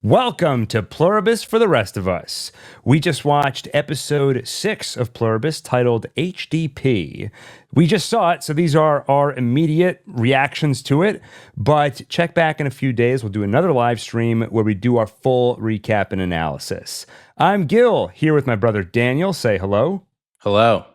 Welcome to Pluribus for the rest of us. We just watched episode 6 of Pluribus titled HDP. We just saw it, so these are our immediate reactions to it. But check back in a few days. We'll do another live stream where we do our full recap and analysis. I'm Gil, here with my brother Daniel. Say hello. Hello.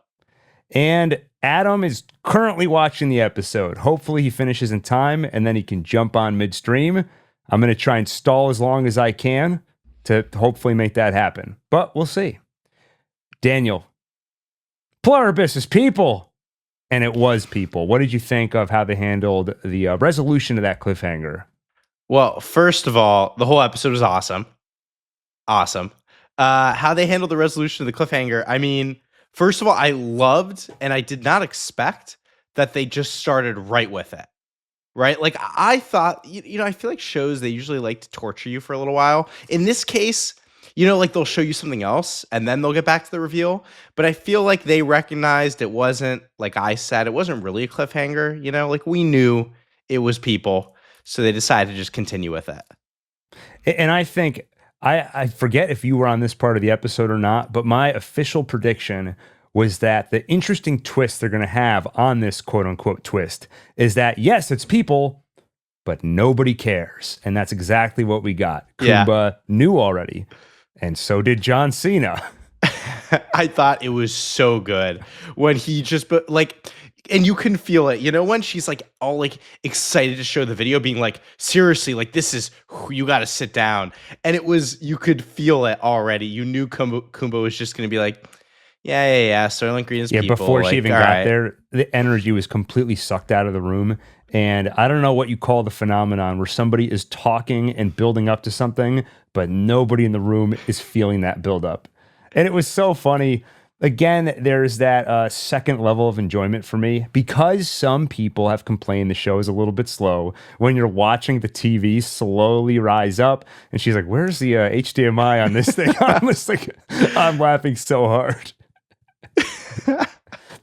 And Adam is currently watching the episode. Hopefully he finishes in time and then he can jump on midstream. I'm going to try and stall as long as I can to hopefully make that happen. But we'll see. Daniel, Pluribus is people. And it was people. What did you think of how they handled the resolution of that cliffhanger? Well, first of all, the whole episode was awesome. Awesome. How they handled the resolution of the cliffhanger. I mean, first of all, I loved and I did not expect that they just started right with it. Right? Like I thought, I feel like shows, they usually like to torture you for a little while. In this case, like they'll show you something else and then they'll get back to the reveal. But I feel like they recognized it wasn't, like I said, it wasn't really a cliffhanger. Like we knew it was people. So they decided to just continue with it. And I think, I forget if you were on this part of the episode or not, but my official prediction was that the interesting twist they're going to have on this quote-unquote twist is that, yes, it's people, but nobody cares. And that's exactly what we got. Kumba knew already, and so did John Cena. I thought it was so good when he just, and you can feel it, when she's like all like excited to show the video, being like, seriously, like this is, you got to sit down. And it was, you could feel it already. You knew Kumba was just going to be like, yeah. Sterling Green is people. Yeah, before she even got there, the energy was completely sucked out of the room. And I don't know what you call the phenomenon where somebody is talking and building up to something, but nobody in the room is feeling that build up. And it was so funny. Again, there's that second level of enjoyment for me because some people have complained the show is a little bit slow. When you're watching the TV slowly rise up, and she's like, "Where's the HDMI on this thing?" I'm laughing so hard.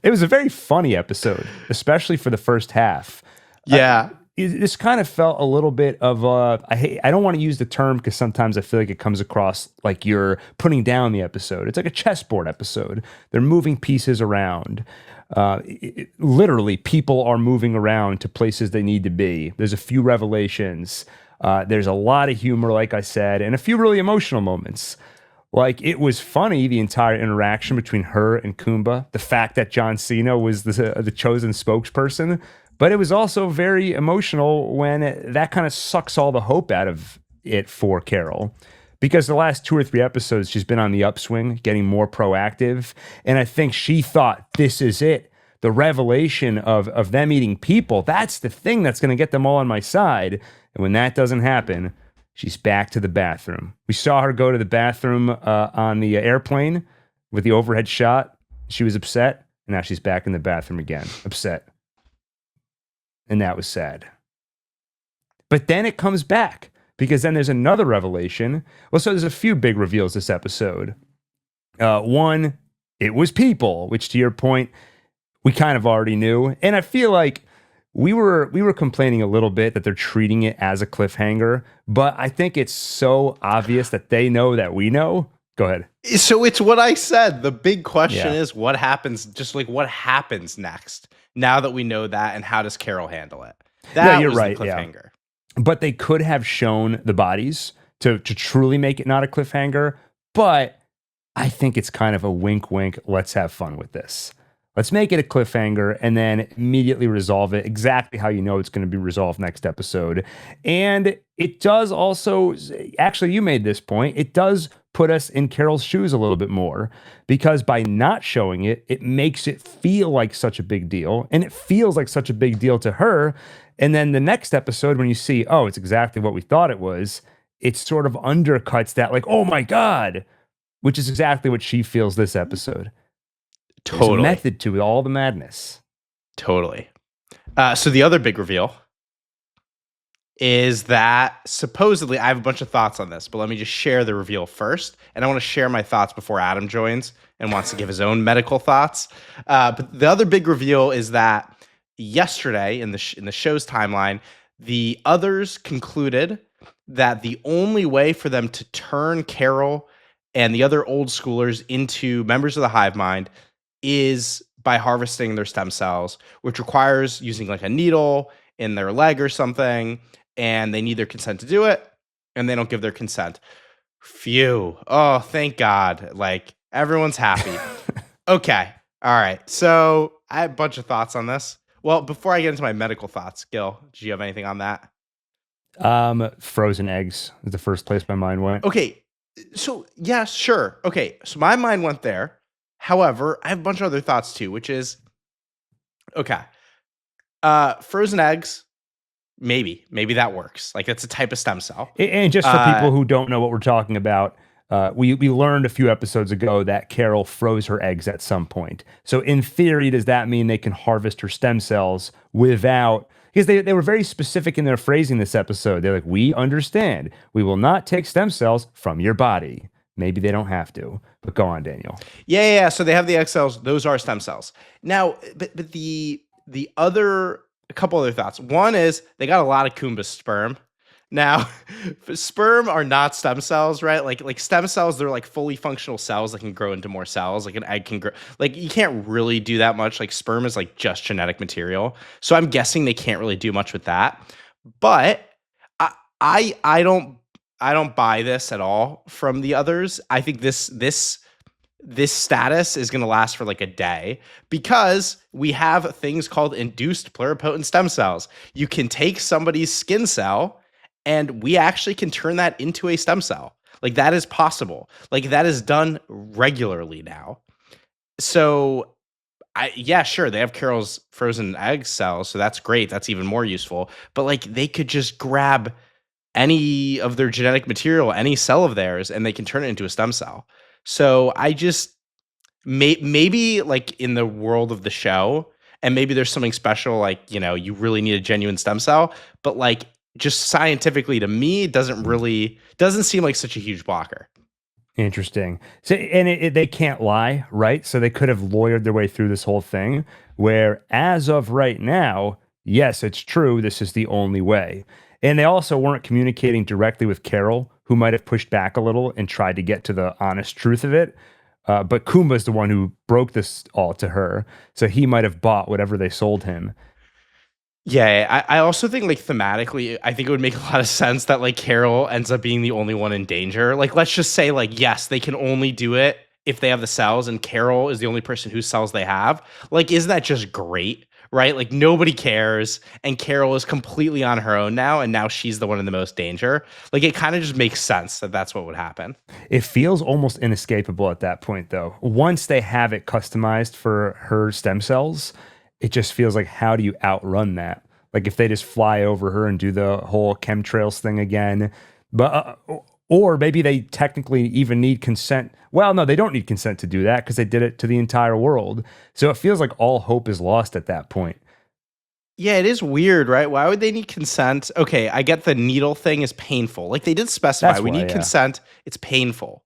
It was a very funny episode, especially for the first half. Yeah. This kind of felt a little bit of I don't want to use the term because sometimes I feel like it comes across like you're putting down the episode. It's like a chessboard episode. They're moving pieces around. Literally, people are moving around to places they need to be. There's a few revelations. There's a lot of humor, like I said, and a few really emotional moments. Like, it was funny, the entire interaction between her and Kumba, the fact that John Cena was the chosen spokesperson, but it was also very emotional when that kind of sucks all the hope out of it for Carol. Because the last 2 or 3 episodes, she's been on the upswing, getting more proactive, and I think she thought, this is it. The revelation of them eating people, that's the thing that's going to get them all on my side. And when that doesn't happen, she's back to the bathroom. We saw her go to the bathroom on the airplane with the overhead shot. She was upset, and now she's back in the bathroom again, upset. And that was sad. But then it comes back, because then there's another revelation. Well, so there's a few big reveals this episode. One, it was people, which to your point, we kind of already knew. And I feel like we were complaining a little bit that they're treating it as a cliffhanger, but I think it's so obvious that they know that we know. Go ahead. So it's what I said. The big question is what happens, just like what happens next now that we know that, and how does Carol handle it? That was right, the cliffhanger. Yeah. But they could have shown the bodies to truly make it not a cliffhanger, but I think it's kind of a wink, wink, let's have fun with this. Let's make it a cliffhanger and then immediately resolve it exactly how you know it's going to be resolved next episode. And it does also, actually, you made this point, it does put us in Carol's shoes a little bit more, because by not showing it, it makes it feel like such a big deal, and it feels like such a big deal to her. And then the next episode, when you see, oh, it's exactly what we thought it was, it sort of undercuts that, like, oh my God, which is exactly what she feels this episode. Totally. There's a method to all the madness. Totally. So the other big reveal is that supposedly, I have a bunch of thoughts on this, but let me just share the reveal first. And I want to share my thoughts before Adam joins and wants to give his own medical thoughts. But the other big reveal is that yesterday in the show's timeline, the others concluded that the only way for them to turn Carol and the other old schoolers into members of the hive mind is by harvesting their stem cells, which requires using like a needle in their leg or something, and they need their consent to do it, and they don't give their consent. Phew. Oh, thank God. Like, everyone's happy. Okay. All right. So I have a bunch of thoughts on this. Well, before I get into my medical thoughts, Gil, do you have anything on that? Frozen eggs is the first place my mind went. Okay. So, yeah, sure. Okay. So my mind went there. However, I have a bunch of other thoughts too, which is okay. Frozen eggs, maybe that works. Like, it's a type of stem cell. And just for people who don't know what we're talking about, we learned a few episodes ago that Carol froze her eggs at some point. So in theory, does that mean they can harvest her stem cells without? Because they were very specific in their phrasing this episode. They're like, we understand. We will not take stem cells from your body. Maybe they don't have to. But go on, Daniel. Yeah. So they have the egg cells. Those are stem cells. Now, but the other, a couple other thoughts. One is they got a lot of Kumba's sperm. Now, sperm are not stem cells, right? Like stem cells, they're like fully functional cells that can grow into more cells. Like an egg can grow. Like, you can't really do that much. Like, sperm is like just genetic material. So I'm guessing they can't really do much with that. But I don't buy this at all from the others. I think this status is going to last for like a day because we have things called induced pluripotent stem cells. You can take somebody's skin cell and we actually can turn that into a stem cell. Like, that is possible. Like, that is done regularly now. So yeah, sure, they have Carol's frozen egg cells, so that's great. That's even more useful. But like, they could just grab any of their genetic material, any cell of theirs, and they can turn it into a stem cell. So I just maybe like in the world of the show, and maybe there's something special, like, you know, you really need a genuine stem cell, but like, just scientifically to me, it doesn't seem like such a huge blocker. Interesting. So, and they can't lie, right? So they could have lawyered their way through this whole thing where, as of right now, yes, it's true. This is the only way. And they also weren't communicating directly with Carol, who might have pushed back a little and tried to get to the honest truth of it. But Kumba's the one who broke this all to her. So he might have bought whatever they sold him. Yeah, I also think, like, thematically, I think it would make a lot of sense that, like, Carol ends up being the only one in danger. Like, let's just say, like, yes, they can only do it if they have the cells, and Carol is the only person whose cells they have. Like, isn't that just great, right? Like, nobody cares, and Carol is completely on her own now, and now she's the one in the most danger. Like, it kind of just makes sense that that's what would happen. It feels almost inescapable at that point, though. Once they have it customized for her stem cells, it just feels like, how do you outrun that? Like, if they just fly over her and do the whole chemtrails thing again, but or maybe they technically even need consent. Well, no, they don't need consent to do that because they did it to the entire world. So it feels like all hope is lost at that point. Yeah, it is weird, right? Why would they need consent? Okay, I get the needle thing is painful. Like, they did specify we need consent. It's painful.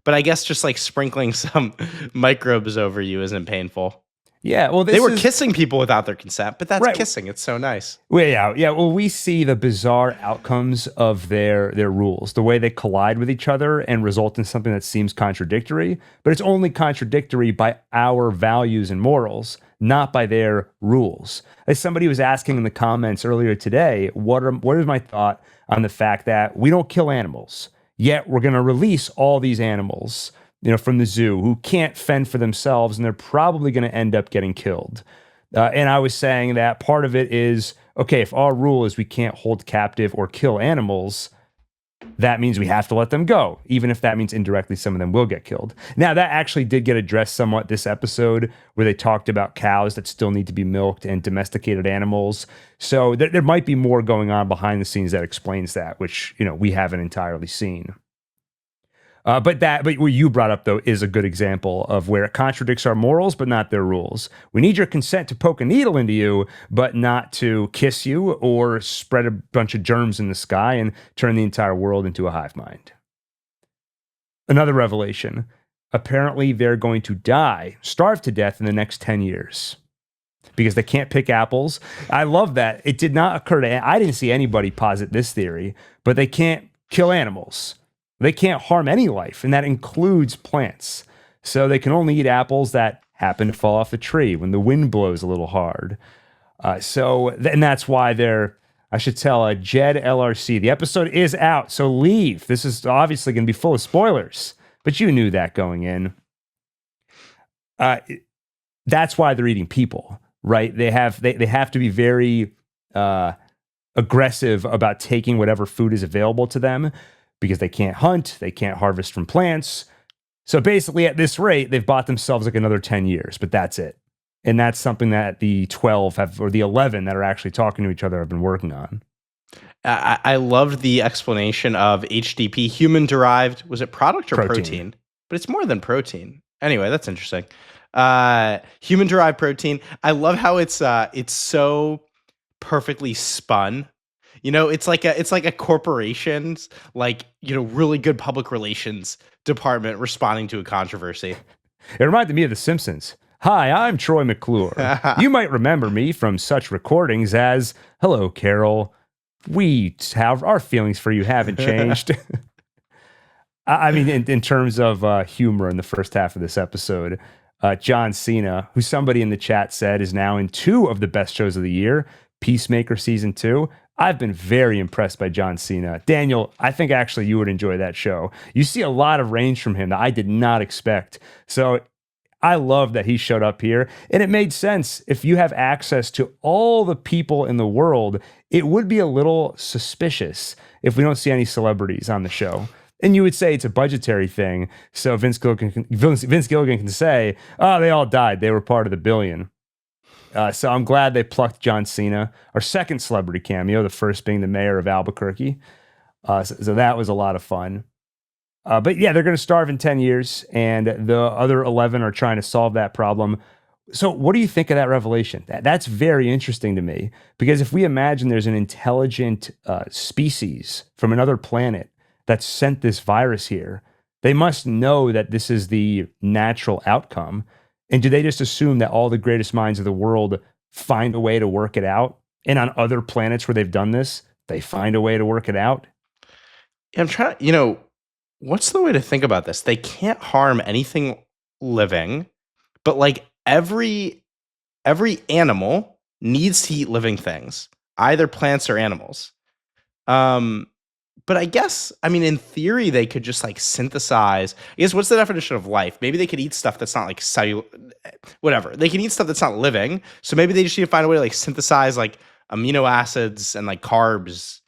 But I guess just like sprinkling some microbes over you isn't painful. Yeah, well, they were kissing people without their consent, but that's right. Kissing. It's so nice. Well, yeah. Well, we see the bizarre outcomes of their rules, the way they collide with each other and result in something that seems contradictory, but it's only contradictory by our values and morals, not by their rules. As somebody was asking in the comments earlier today, what is my thought on the fact that we don't kill animals, yet we're going to release all these animals, you know, from the zoo who can't fend for themselves, and they're probably going to end up getting killed. And I was saying that part of it is, okay, if our rule is we can't hold captive or kill animals, that means we have to let them go, even if that means indirectly some of them will get killed. Now, that actually did get addressed somewhat this episode, where they talked about cows that still need to be milked and domesticated animals. So there might be more going on behind the scenes that explains that, which, you know, we haven't entirely seen. But what you brought up, though, is a good example of where it contradicts our morals, but not their rules. We need your consent to poke a needle into you, but not to kiss you or spread a bunch of germs in the sky and turn the entire world into a hive mind. Another revelation. Apparently, they're going to starve to death in the next 10 years. because they can't pick apples. I love that. It did not occur to, I didn't see anybody posit this theory, but they can't kill animals. They can't harm any life, and that includes plants. So they can only eat apples that happen to fall off the tree when the wind blows a little hard. And that's why I should tell Jed LRC, the episode is out, so leave. This is obviously going to be full of spoilers, but you knew that going in. That's why they're eating people, right? They have to be very aggressive about taking whatever food is available to them because they can't hunt, they can't harvest from plants. So basically, at this rate, they've bought themselves like another 10 years, but that's it. And that's something that the 12 have, or the 11 that are actually talking to each other have been working on. I loved the explanation of HDP, human derived. Was it product or protein? But it's more than protein. Anyway, that's interesting. Human derived protein. I love how it's so perfectly spun. You know, it's like a corporation's really good public relations department responding to a controversy. It reminded me of The Simpsons. Hi, I'm Troy McClure. You might remember me from such recordings as, hello, Carol. Our feelings for you haven't changed. I mean, in terms of humor in the first half of this episode, John Cena, who somebody in the chat said is now in 2 of the best shows of the year, Peacemaker Season 2. I've been very impressed by John Cena. Daniel, I think actually you would enjoy that show. You see a lot of range from him that I did not expect. So I love that he showed up here. And it made sense. If you have access to all the people in the world, it would be a little suspicious if we don't see any celebrities on the show. And you would say it's a budgetary thing. So Vince Gilligan can say, oh, they all died. They were part of the billion. So I'm glad they plucked John Cena, our second celebrity cameo, the first being the mayor of Albuquerque. So that was a lot of fun. But yeah, they're going to starve in 10 years, and the other 11 are trying to solve that problem. So what do you think of that revelation? That's very interesting to me, because if we imagine there's an intelligent species from another planet that sent this virus here, they must know that this is the natural outcome. And do they just assume that all the greatest minds of the world find a way to work it out? And on other planets where they've done this, they find a way to work it out? I'm trying, what's the way to think about this? They can't harm anything living, but like every animal needs to eat living things, either plants or animals. But I guess, in theory, they could just like synthesize. I guess what's the definition of life? Maybe they could eat stuff that's not like whatever. They can eat stuff that's not living. So maybe they just need to find a way to like synthesize like amino acids and like carbs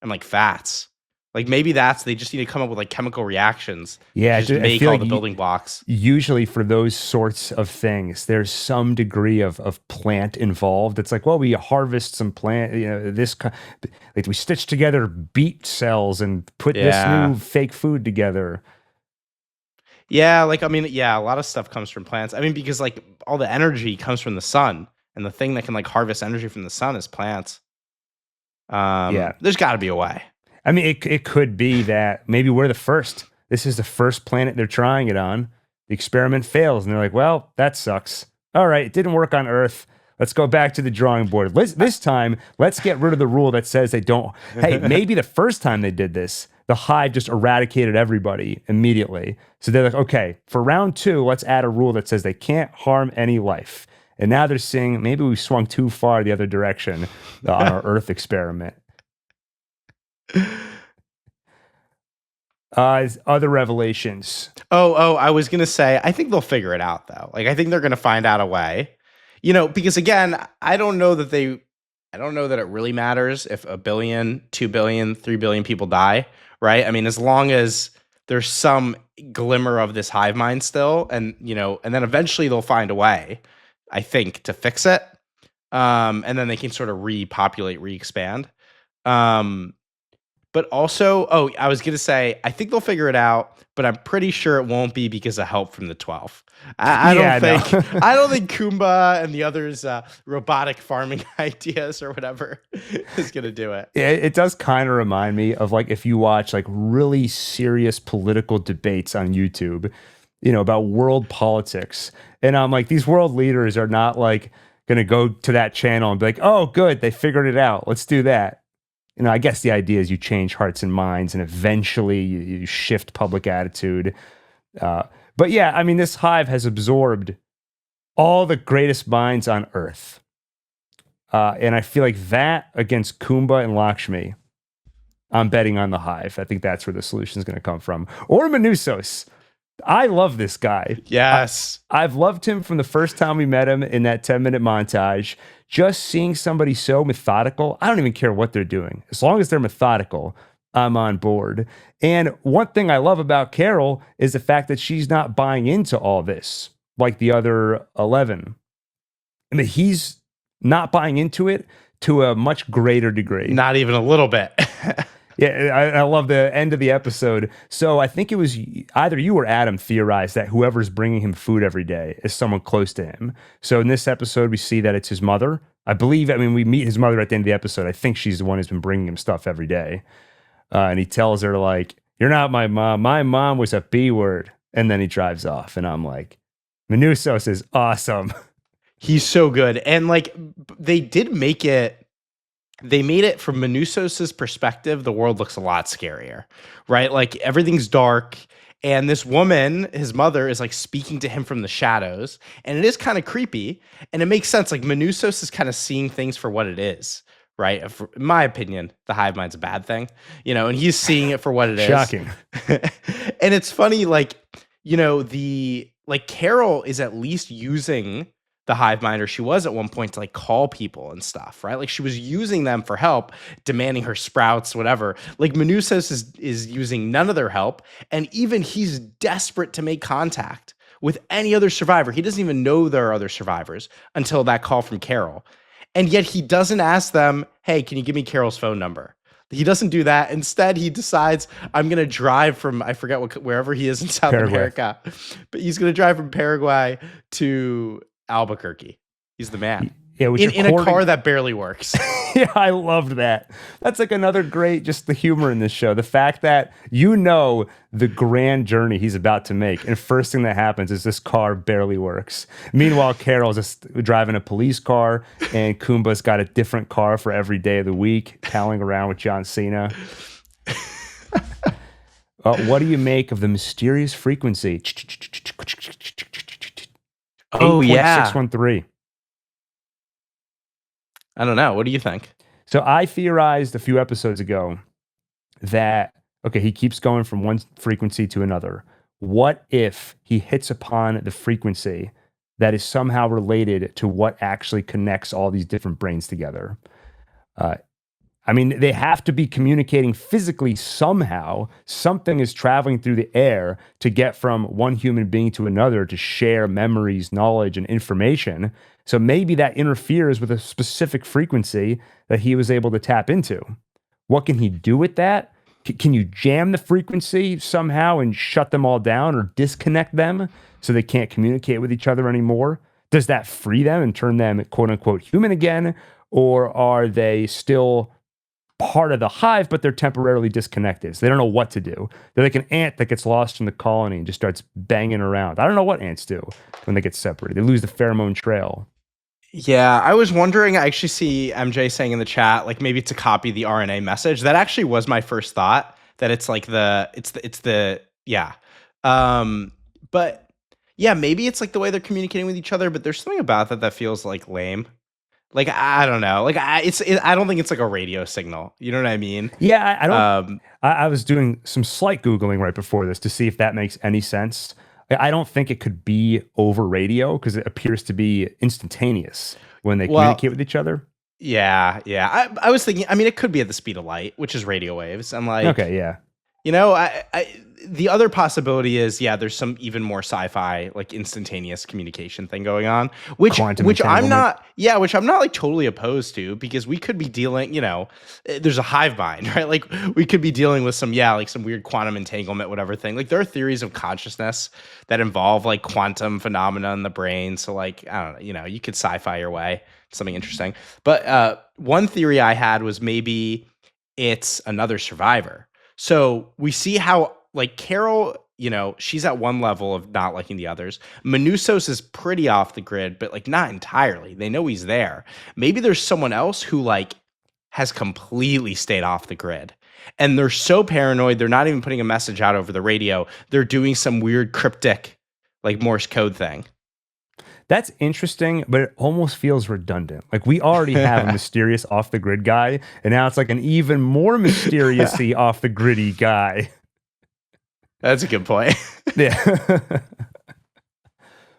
and like fats. Like maybe they just need to come up with like chemical reactions. Yeah, just make all the building blocks. Usually for those sorts of things, there's some degree of plant involved. It's like, well, we harvest some plant, like we stitch together beet cells and put this new fake food together. Yeah, a lot of stuff comes from plants. Because like all the energy comes from the sun, and the thing that can like harvest energy from the sun is plants. There's got to be a way. It could be that maybe we're the first. This is the first planet they're trying it on. The experiment fails, and they're like, well, that sucks. All right, it didn't work on Earth. Let's go back to the drawing board. This time, let's get rid of the rule that says they don't. Hey, maybe the first time they did this, the hive just eradicated everybody immediately. So they're like, okay, for round 2, let's add a rule that says they can't harm any life. And now they're saying maybe we swung too far the other direction on our Earth experiment. Other revelations. I was gonna say, I think they'll figure it out though. Like I think they're gonna find out a way. Because again, I don't know that it really matters if 1 billion, 2 billion, 3 billion people die, right? As long as there's some glimmer of this hive mind still, and then eventually they'll find a way, I think, to fix it. And then they can sort of repopulate, re-expand. But also, I was going to say, I think they'll figure it out, but I'm pretty sure it won't be because of help from the 12. I don't think Kumba and the others' robotic farming ideas or whatever is going to do it. It does kind of remind me of like if you watch like really serious political debates on YouTube, about world politics. And I'm like, these world leaders are not like going to go to that channel and be like, oh, good, they figured it out. Let's do that. I guess the idea is you change hearts and minds and eventually you shift public attitude. But yeah, I mean, this hive has absorbed all the greatest minds on Earth. And I feel like that against Kumba and Lakshmi, I'm betting on the hive. I think that's where the solution is going to come from. Or Manusos. I love this guy. Yes. I've loved him from the first time we met him in that 10-minute montage. Just seeing somebody so methodical, I don't even care what they're doing. As long as they're methodical, I'm on board. And one thing I love about Carol is the fact that she's not buying into all this like the other 11. I mean, he's not buying into it to a much greater degree. Not even a little bit. Yeah, I love the end of the episode. So I think it was either you or Adam theorized that whoever's bringing him food every day is someone close to him. So in this episode, we see that it's his mother. I mean, we meet his mother at the end of the episode. I think she's the one who's been bringing him stuff every day. And he tells her, like, you're not my mom. My mom was a B word. And then he drives off. And I'm like, Manusos is awesome. He's so good. And like, they made it from Manusos's perspective, the world looks a lot scarier, right? Like everything's dark. And this woman, his mother, is like speaking to him from the shadows. And it is kind of creepy. And it makes sense. Like Manusos is kind of seeing things for what it is, right? In my opinion, the hive mind's a bad thing, and he's seeing it for what it is. Shocking. And it's funny, like, Carol is at least using the hive mind, or she was at one point, to like call people and stuff, right? Like she was using them for help, demanding her sprouts, whatever. Like Manusos is using none of their help. And even he's desperate to make contact with any other survivor. He doesn't even know there are other survivors until that call from Carol. And yet he doesn't ask them, hey, can you give me Carol's phone number? He doesn't do that. Instead, he decides, I'm going to drive from, I forget wherever he is in South America, but he's going to drive from Paraguay to Albuquerque. He's the man. Yeah, in a car that barely works. Yeah, I loved that. That's like another great, just the humor in this show. The fact that the grand journey he's about to make, and first thing that happens is this car barely works. Meanwhile, Carol's just driving a police car, and Kumba's got a different car for every day of the week, palling around with John Cena. What do you make of the mysterious frequency? Oh, yeah. 613. I don't know. What do you think? So I theorized a few episodes ago that, okay, he keeps going from one frequency to another. What if he hits upon the frequency that is somehow related to what actually connects all these different brains together? I mean, they have to be communicating physically somehow. Something is traveling through the air to get from one human being to another to share memories, knowledge, and information. So maybe that interferes with a specific frequency that he was able to tap into. What can he do with that? Can you jam the frequency somehow and shut them all down or disconnect them so they can't communicate with each other anymore? Does that free them and turn them, quote unquote, human again? Or are they still part of the hive, but they're temporarily disconnected? So they don't know what to do. They're like an ant that gets lost in the colony and just starts banging around. I don't know what ants do when they get separated. They lose the pheromone trail. Yeah, I was wondering, I actually see MJ saying in the chat, like maybe to copy the RNA message. That actually was my first thought, that it's like yeah. But yeah, maybe it's like the way they're communicating with each other, but there's something about that feels like lame. Like, I don't know. Like, I don't think it's like a radio signal. You know what I mean? Yeah, I don't. I was doing some slight Googling right before this to see if that makes any sense. I don't think it could be over radio because it appears to be instantaneous when they communicate with each other. Yeah. I was thinking, I mean, it could be at the speed of light, which is radio waves. I'm like, okay, yeah. The other possibility is, there's some even more sci-fi, like instantaneous communication thing going on, which I'm not like totally opposed to, because we could be dealing, there's a hive mind, right? Like we could be dealing with some weird quantum entanglement, whatever thing. Like there are theories of consciousness that involve like quantum phenomena in the brain. So like, I don't know, you could sci-fi your way to something interesting. But one theory I had was maybe it's another survivor. So we see how like Carol she's at one level of not liking the others. Manusos is pretty off the grid, but like not entirely. They know he's there. Maybe there's someone else who like has completely stayed off the grid. And they're so paranoid, they're not even putting a message out over the radio. They're doing some weird cryptic, like Morse code thing. That's interesting, but it almost feels redundant. Like we already have a mysterious off the grid guy, and now it's like an even more mysteriously off the griddy guy. That's a good point. Yeah.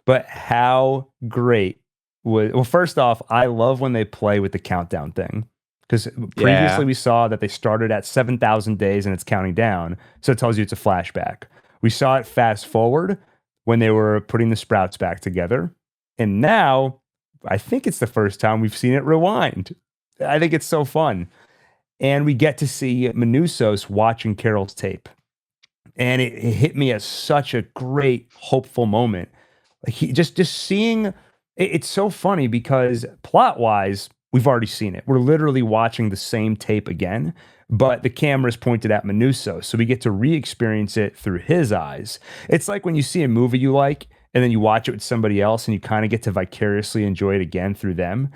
But how great well, first off, I love when they play with the countdown thing. Because previously we saw that they started at 7,000 days and it's counting down. So it tells you it's a flashback. We saw it fast forward when they were putting the sprouts back together. And now I think it's the first time we've seen it rewind. I think it's so fun. And we get to see Manusos watching Carol's tape. And it hit me as such a great, hopeful moment. Like he just seeing it's so funny because plot-wise, we've already seen it. We're literally watching the same tape again, but the camera's pointed at Manuso, so we get to re-experience it through his eyes. It's like when you see a movie you like, and then you watch it with somebody else, and you kind of get to vicariously enjoy it again through them.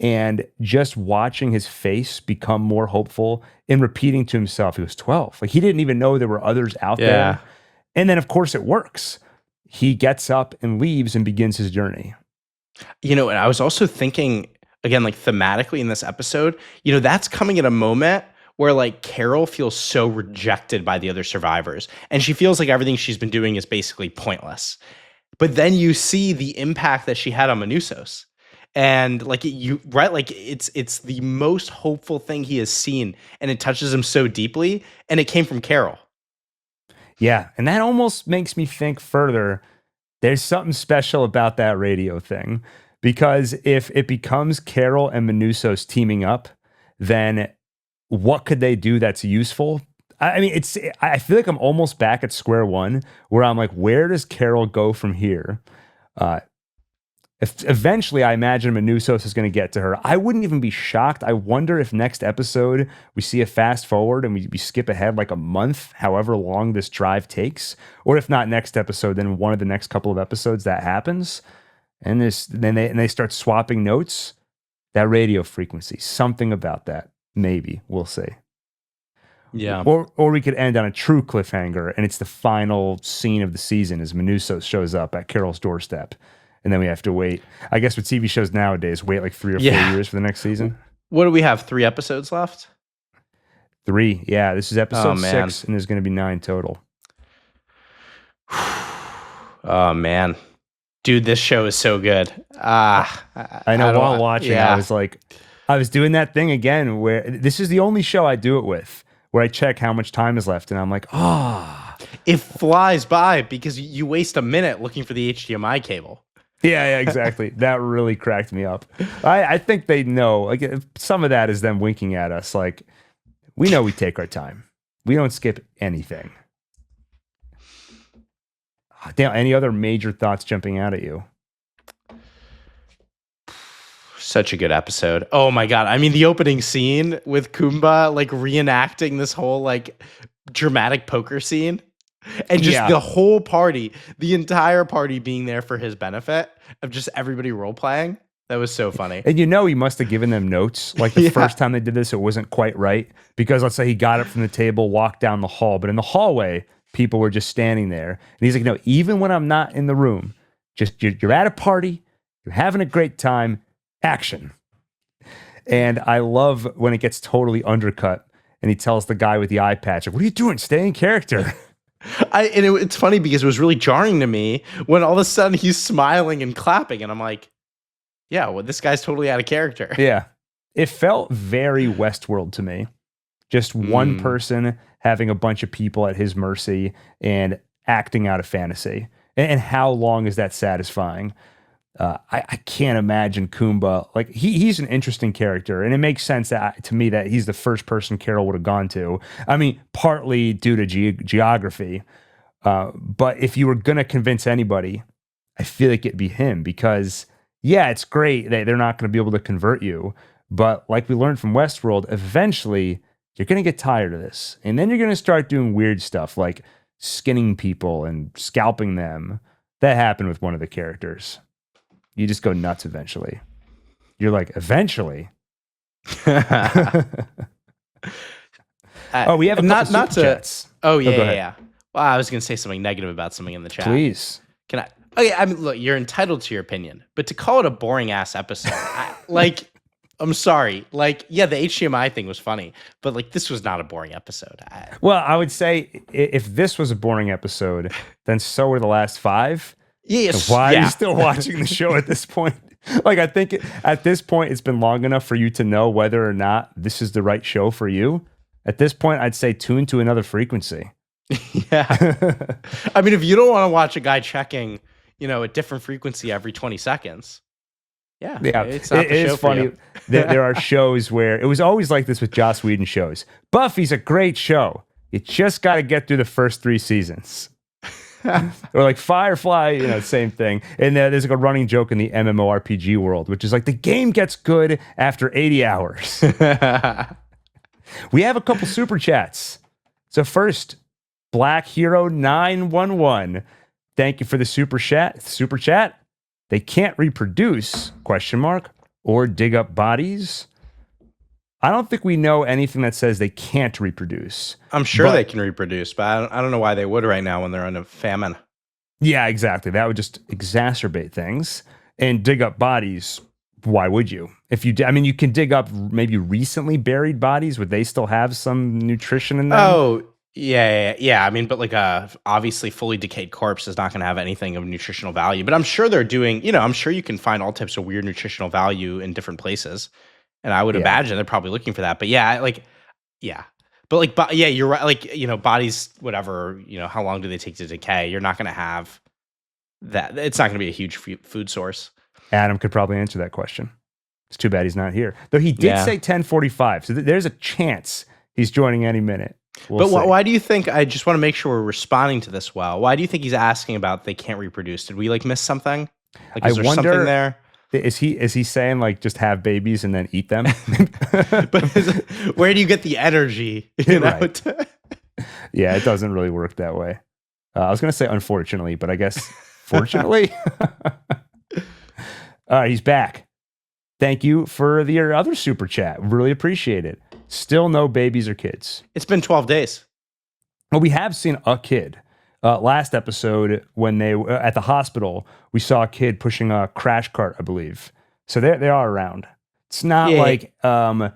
And just watching his face become more hopeful and repeating to himself, he was 12. Like he didn't even know there were others out there. And then, of course, it works. He gets up and leaves and begins his journey. And I was also thinking, again, like thematically in this episode, that's coming at a moment where like Carol feels so rejected by the other survivors. And she feels like everything she's been doing is basically pointless. But then you see the impact that she had on Manusos. And like it's the most hopeful thing he has seen, and it touches him so deeply, and it came from Carol. Yeah, and that almost makes me think further. There's something special about that radio thing, because if it becomes Carol and Manusos teaming up, then what could they do that's useful? I mean, I feel like I'm almost back at square one, where I'm like, where does Carol go from here? If eventually, I imagine Manusos is going to get to her. I wouldn't even be shocked. I wonder if next episode we see a fast forward and we skip ahead like a month, however long this drive takes, or if not next episode, then one of the next couple of episodes that happens, and then they start swapping notes. That radio frequency, something about that, maybe we'll see. Yeah. Or we could end on a true cliffhanger, and it's the final scene of the season as Manusos shows up at Carol's doorstep. And then we have to wait. I guess with TV shows nowadays, wait like 3 or 4 years for the next season. What do we have? 3 episodes left? 3. Yeah, this is episode 6, and there's going to be 9 total. Oh, man. Dude, this show is so good. I know while watching, I was like, I was doing that thing again where this is the only show I do it with, where I check how much time is left, and I'm like, it flies by because you waste a minute looking for the HDMI cable. Yeah, exactly. That really cracked me up. I think they know. Like some of that is them winking at us. Like we know we take our time. We don't skip anything. Damn. Any other major thoughts jumping out at you? Such a good episode. Oh my god. I mean, the opening scene with Kumba like reenacting this whole like dramatic poker scene. And just the whole party, the entire party being there for his benefit of just everybody role playing. That was so funny. And he must have given them notes. Like the first time they did this, it wasn't quite right. Because let's say he got up from the table, walked down the hall. But in the hallway, people were just standing there. And he's like, no, even when I'm not in the room, just you're at a party, you're having a great time, action. And I love when it gets totally undercut. And he tells the guy with the eye patch, like, what are you doing? Stay in character. It's funny because it was really jarring to me when all of a sudden he's smiling and clapping, and I'm like, yeah, well, this guy's totally out of character. Yeah. It felt very Westworld to me. Just one person having a bunch of people at his mercy and acting out of fantasy. And how long is that satisfying? I can't imagine Kumba. Like he's an interesting character, and it makes sense to me that he's the first person Carol would have gone to. I mean, partly due to geography, but if you were gonna convince anybody, I feel like it'd be him because it's great that they're not gonna be able to convert you, but like we learned from Westworld, eventually you're gonna get tired of this, and then you're gonna start doing weird stuff like skinning people and scalping them. That happened with one of the characters. You just go nuts eventually. You're like, eventually? Oh, we have a couple super chats. Oh, yeah. Well, I was going to say something negative about something in the chat. Please. Can I? Okay, I mean, look, you're entitled to your opinion, but to call it a boring ass episode, I'm sorry. Like, yeah, the HDMI thing was funny, but like, this was not a boring episode. Well, I would say if this was a boring episode, then so were the last 5. Yes. Why are you still watching the show at this point? Like, I think at this point, it's been long enough for you to know whether or not this is the right show for you. At this point, I'd say tune to another frequency. Yeah. I mean, if you don't want to watch a guy checking, a different frequency every 20 seconds. Yeah. It's not the show is funny. There are shows where it was always like this with Joss Whedon shows. Buffy's a great show. You just got to get through the first 3 seasons. Or like Firefly, same thing. And there's like a running joke in the MMORPG world, which is like the game gets good after 80 hours. We have a couple super chats. So first, Black Hero 911. Thank you for the super chat. They can't reproduce, ? Or dig up bodies. I don't think we know anything that says they can't reproduce. I'm sure they can reproduce, but I don't know why they would right now when they're in a famine. Yeah, exactly. That would just exacerbate things. And dig up bodies, why would you? If you you can dig up maybe recently buried bodies. Would they still have some nutrition in them? Oh, yeah. I mean, but like obviously fully decayed corpse is not going to have anything of nutritional value. But I'm sure they're doing, I'm sure you can find all types of weird nutritional value in different places. And I would imagine they're probably looking for that. But yeah. But you're right. Like, bodies, whatever, how long do they take to decay? You're not going to have that. It's not going to be a huge food source. Adam could probably answer that question. It's too bad he's not here. Though he did say 10:45. So there's a chance he's joining any minute. But why do you think, I just want to make sure we're responding to this well. Why do you think he's asking about they can't reproduce? Did we miss something? Like, is there something there? Is he saying like just have babies and then eat them? But where do you get the energy? Right. Yeah, it doesn't really work that way. I was going to say unfortunately, but I guess fortunately. All right, he's back. Thank you for the other super chat. Really appreciate it. Still no babies or kids. It's been 12 days. Well, we have seen a kid. Last episode, when they were at the hospital, we saw a kid pushing a crash cart, I believe. So they are around. It's not like WandaVision,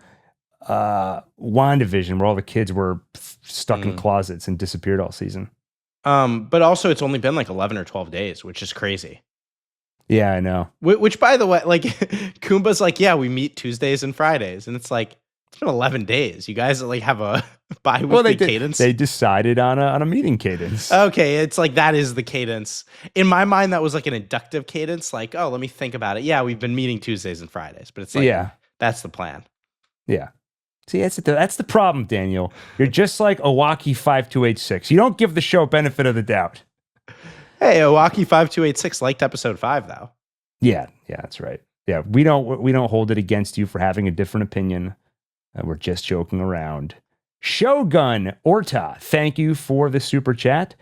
where all the kids were stuck in closets and disappeared all season. But also, it's only been like 11 or 12 days, which is crazy. Yeah, I know. Which, by the way, like Kumba's like, yeah, we meet Tuesdays and Fridays, and it's like it's been 11 days. You guys like have a bi-weekly cadence. They decided on a meeting cadence. Okay, it's like that is the cadence. In my mind, that was like an inductive cadence. Like, oh, let me think about it. Yeah, we've been meeting Tuesdays and Fridays, but it's like that's the plan. Yeah. See, that's the problem, Daniel. You're just like Owaki 5286. You don't give the show benefit of the doubt. Hey, Owaki 5286 liked episode 5 though. Yeah, that's right. Yeah, we don't hold it against you for having a different opinion. We're just joking around. Shogun Orta, thank you for the super chat.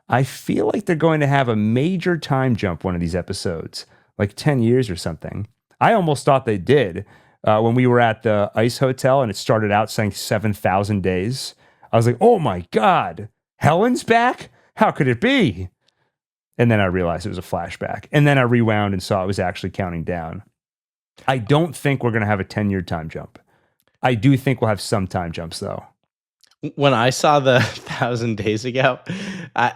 I feel like they're going to have a major time jump one of these episodes, like 10 years or something. I almost thought they did when we were at the Ice Hotel and it started out saying 7,000 days. I was like, oh my God, Helen's back? How could it be? And then I realized it was a flashback. And then I rewound and saw it was actually counting down. I don't think we're going to have a 10-year time jump. I do think we'll have some time jumps, though. When I saw the 1,000 days ago, I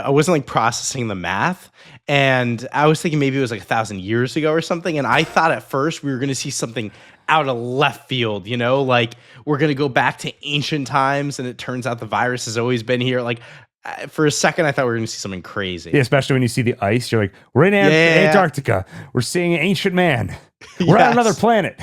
wasn't like processing the math. And I was thinking maybe it was like 1,000 years ago or something. And I thought at first we were going to see something out of left field, like we're going to go back to ancient times. And it turns out the virus has always been here. Like, for a second, I thought we were going to see something crazy. Yeah, especially when you see the ice. You're like, we're in Antarctica. We're seeing an ancient man. We're on another planet.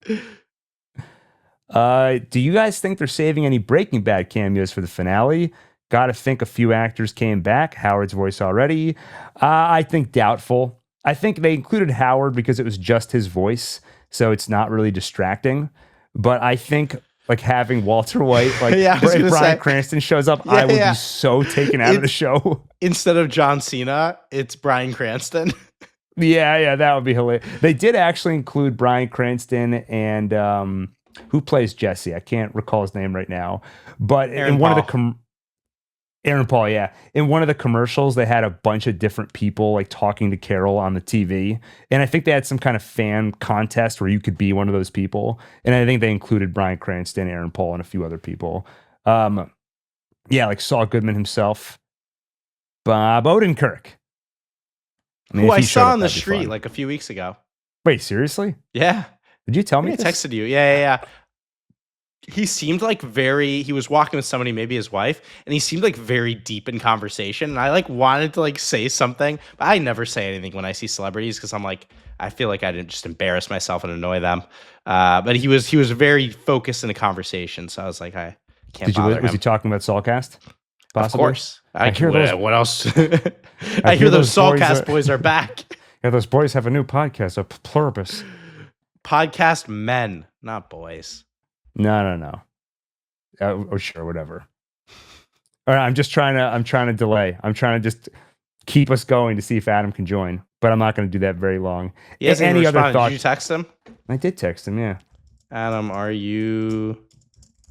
Do you guys think they're saving any Breaking Bad cameos for the finale? Got to think a few actors came back. Howard's voice already. I think doubtful. I think they included Howard because it was just his voice, so it's not really distracting. But I think like having Walter White, like Yeah, I was if gonna Bryan say. Cranston shows up, Yeah, I would yeah. be so taken out of the It's- show. Instead of John Cena, it's Bryan Cranston. Yeah, that would be hilarious. They did actually include Bryan Cranston and who plays Jesse? I can't recall his name right now. But Aaron in one of the Paul. Aaron Paul, yeah. In one of the commercials, they had a bunch of different people like talking to Carol on the TV. And I think they had some kind of fan contest where you could be one of those people. And I think they included Bryan Cranston, Aaron Paul, and a few other people. Yeah, like Saul Goodman himself, Bob Odenkirk. I mean, Who if I he showed saw up, on the that'd be street fun. like a few weeks ago. Wait, seriously? Yeah. Did you tell I me think I this? texted you. Yeah. He seemed like he was walking with somebody, maybe his wife, and he seemed like very deep in conversation. And I like wanted to like say something, but I never say anything when I see celebrities because I'm like, I feel like I didn't just embarrass myself and annoy them. But he was very focused in the conversation. So I was like, I can't bother Was he him. talking about Soulcast? Of Possibly? course. I hear those. What else? I I hear hear those those boys Soulcast are- boys are back. Yeah, those boys have a new podcast, a Pluribus. Podcast men, not boys. No. Oh, sure, whatever. All right, I'm trying to delay. I'm trying to just keep us going to see if Adam can join, but I'm not going to do that very long. He hasn't even Any other responded. thoughts? Did you text him? I did text him, yeah. Adam, are you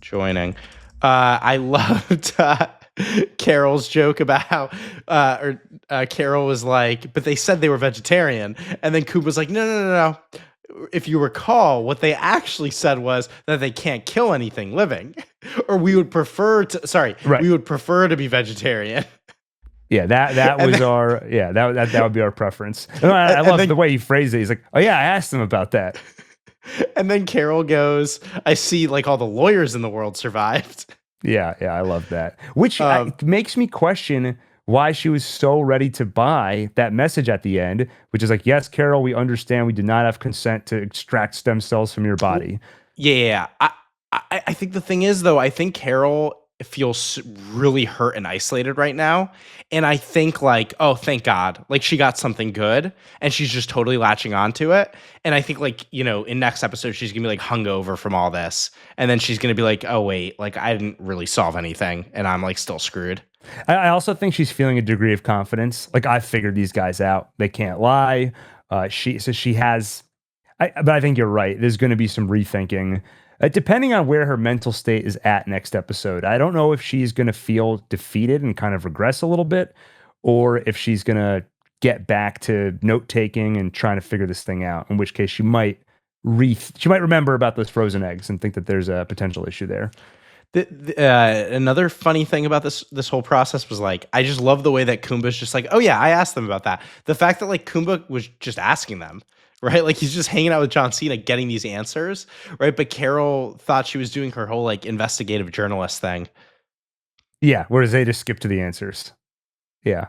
joining? I loved Carol's joke about how Carol was like, but they said they were vegetarian. And then Coop was like, no. If you recall, what they actually said was that they can't kill anything living. Or we would prefer to be vegetarian. Yeah, that was that would be our preference. And I love the way he phrased it. He's like, oh yeah, I asked him about that. And then Carol goes, I see like all the lawyers in the world survived. Yeah, I love that. Which makes me question why she was so ready to buy that message at the end, which is like, yes, Carol, we understand we did not have consent to extract stem cells from your body. Yeah. I think the thing is, though, I think Carol feels really hurt and isolated right now. And I think like, oh, thank God, like she got something good and she's just totally latching onto it. And I think like, in next episode, she's gonna be like hungover from all this. And then she's gonna be like, oh, wait, like I didn't really solve anything and I'm like still screwed. I also think she's feeling a degree of confidence. Like I figured these guys out. They can't lie. She has, but I think you're right. There's going to be some rethinking. Depending on where her mental state is at next episode, I don't know if she's going to feel defeated and kind of regress a little bit, or if she's going to get back to note taking and trying to figure this thing out. In which case, she might remember about those frozen eggs and think that there's a potential issue there. Another funny thing about this whole process was like, I just love the way that Kumba's just like, oh yeah, I asked them about that. The fact that like Kumba was just asking them. Right, like he's just hanging out with John Cena, getting these answers, right? But Carol thought she was doing her whole like investigative journalist thing. Yeah, whereas they just skip to the answers. Yeah.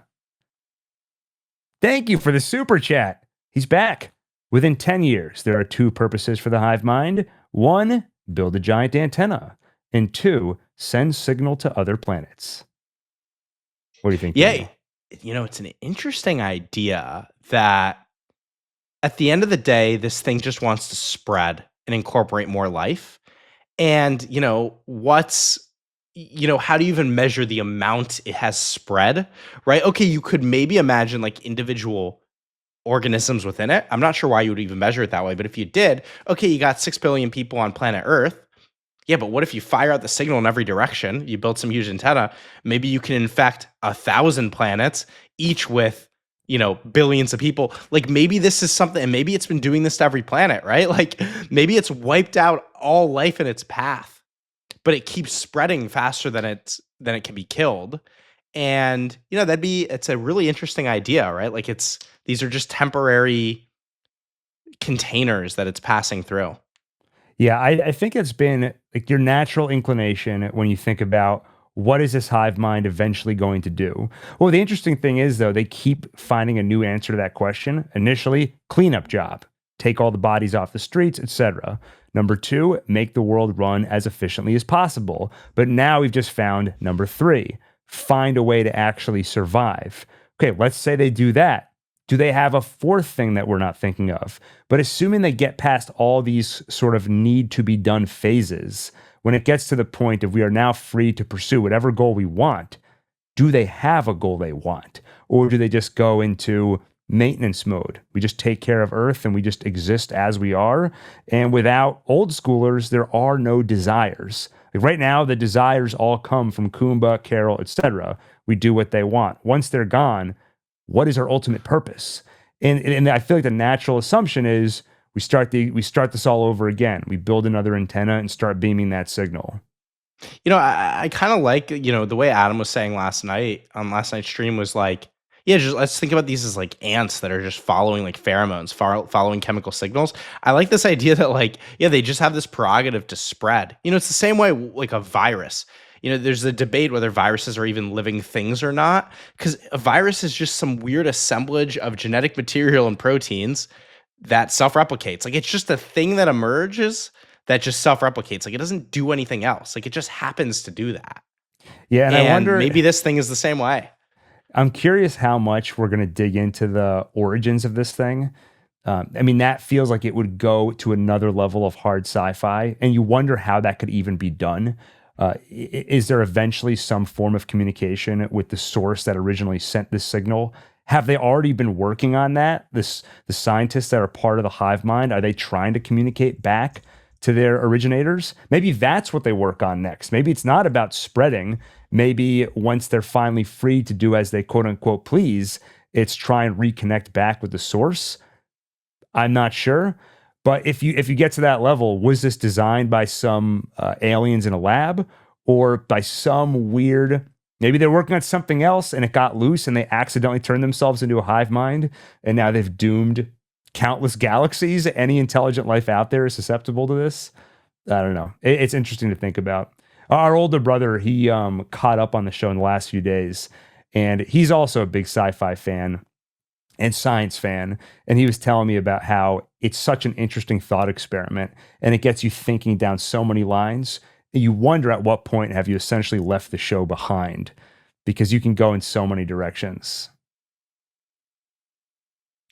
Thank you for the super chat. He's back. Within 10 years, there are two purposes for the hive mind. 1, build a giant antenna. And 2, send signal to other planets. What do you think? Yeah, it's an interesting idea that at the end of the day, this thing just wants to spread and incorporate more life. And, how do you even measure the amount it has spread, right? Okay, you could maybe imagine like individual organisms within it. I'm not sure why you would even measure it that way, but if you did, okay, you got 6 billion people on planet Earth. Yeah, but what if you fire out the signal in every direction? You build some huge antenna. Maybe you can infect 1,000 planets, each with billions of people. Like maybe this is something, and maybe it's been doing this to every planet, right? Like maybe it's wiped out all life in its path, but it keeps spreading faster than it can be killed. And it's a really interesting idea, right? Like these are just temporary containers that it's passing through. Yeah, I think it's been like your natural inclination when you think about what is this hive mind eventually going to do? Well, the interesting thing is, though, they keep finding a new answer to that question. Initially, cleanup job, take all the bodies off the streets, etc. Number 2, make the world run as efficiently as possible. But now we've just found number 3, find a way to actually survive. Okay, let's say they do that. Do they have a 4th thing that we're not thinking of? But assuming they get past all these sort of need to be done phases, when it gets to the point of we are now free to pursue whatever goal we want, do they have a goal they want? Or do they just go into maintenance mode? We just take care of Earth and we just exist as we are. And without old schoolers, there are no desires. Like right now, the desires all come from Kumba, Carol, etc. We do what they want. Once they're gone, what is our ultimate purpose? And I feel like the natural assumption is we start this all over again. We build another antenna and start beaming that signal. I kind of like, the way Adam was saying last night on last night's stream was like, yeah, just let's think about these as like ants that are just following like pheromones, following chemical signals. I like this idea that like, yeah, they just have this prerogative to spread. It's the same way like a virus. There's a debate whether viruses are even living things or not, because a virus is just some weird assemblage of genetic material and proteins that self-replicates. Like it's just a thing that emerges that just self-replicates. Like it doesn't do anything else. Like it just happens to do that. Yeah, and I wonder, maybe this thing is the same way. I'm curious how much we're going to dig into the origins of this thing. That feels like it would go to another level of hard sci-fi, and you wonder how that could even be done. Is there eventually some form of communication with the source that originally sent this signal? Have they already been working on that? The scientists that are part of the hive mind, are they trying to communicate back to their originators? Maybe that's what they work on next. Maybe it's not about spreading. Maybe once they're finally free to do as they quote unquote please, it's try and reconnect back with the source. I'm not sure. But if you get to that level, was this designed by some aliens in a lab or by some weird, maybe they're working on something else and it got loose and they accidentally turned themselves into a hive mind and now they've doomed countless galaxies? Any intelligent life out there is susceptible to this? I don't know. It's interesting to think about. Our older brother, he caught up on the show in the last few days, and he's also a big sci-fi fan and science fan. And he was telling me about how it's such an interesting thought experiment, and it gets you thinking down so many lines. And you wonder at what point have you essentially left the show behind, because you can go in so many directions.